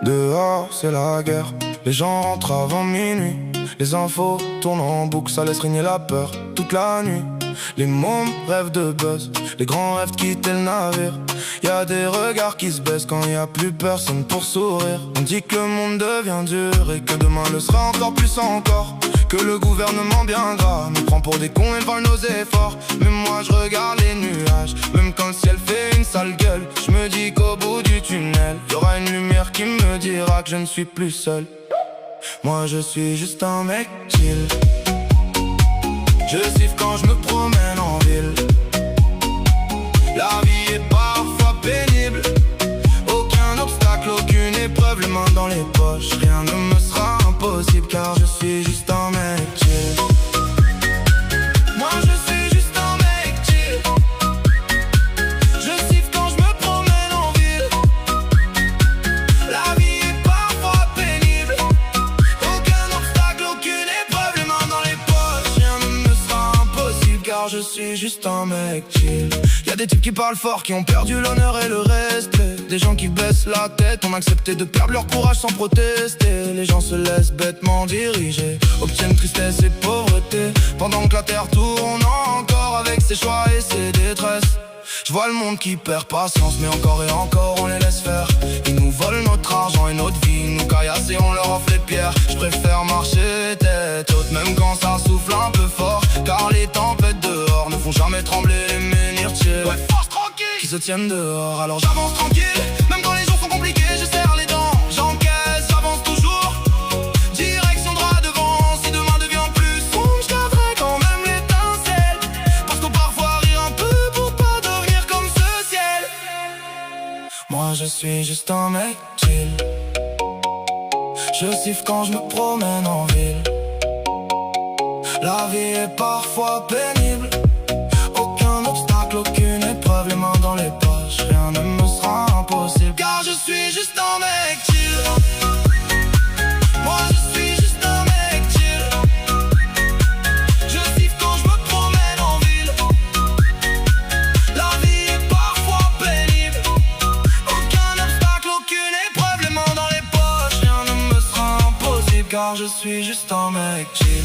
Dehors c'est la guerre, les gens rentrent avant minuit. Les infos tournent en boucle, ça laisse régner la peur toute la nuit. Les mômes rêvent de buzz, les grands rêvent de quitter le navire. Y'a des regards qui se baissent quand y a plus personne pour sourire. On dit que le monde devient dur et que demain le sera encore plus encore. Que le gouvernement bien gras nous prend pour des cons et vole nos efforts. Mais moi je regarde les nuages, même quand le ciel fait une sale gueule. Je me dis qu'au bout du tunnel y'aura une lumière qui me dira que je ne suis plus seul. Moi je suis juste un mec chill. Je siffle quand je me promène en ville. La vie est parfois pénible. Aucun obstacle, aucune épreuve, les mains dans les poches. Rien ne me sera impossible car je suis juste un mec chill. Moi je suis juste un mec chill. Je siffle quand je me promène en ville. La vie est parfois pénible. Aucun obstacle, aucune épreuve, les mains dans les poches. Rien ne me sera impossible car je suis juste un mec chill. Y'a des types qui parlent fort, qui ont perdu l'honneur et le respect. Des gens qui baissent la tête, ont accepté de perdre leur courage sans protester. Les gens se laissent bêtement diriger, obtiennent tristesse et pauvreté, pendant que la terre tourne encore avec ses choix et ses détresses. Je vois le monde qui perd patience, mais encore et encore on les laisse faire. Ils nous volent notre argent et notre vie, ils nous caillassent et on leur offre les pierres. Je préfère marcher tête haute, même quand ça souffle un peu fort, car les tempêtes dehors ne font jamais trembler les menhirs tiers. Ouais, force tranquille, qui se tiennent dehors, alors j'avance tranquille. Même quand les jours sont compliqués, je serre les dents. J'encaisse, j'avance toujours. Direction droit devant, si demain devient plus sombre, je garderai quand même l'étincelle. Parce qu'on parfois rire un peu pour pas devenir comme ce ciel. Moi je suis juste un mec chill. Je siffle quand je me promène en ville. La vie est parfois pénible. Aucun obstacle, aucune épreuve, les mains dans les poches. Rien ne me sera impossible car je suis juste un mec chill. Moi je suis juste un mec chill. Je siffle quand je me promène en ville. La vie est parfois pénible. Aucun obstacle, aucune épreuve, les mains dans les poches. Rien ne me sera impossible car je suis juste un mec chill.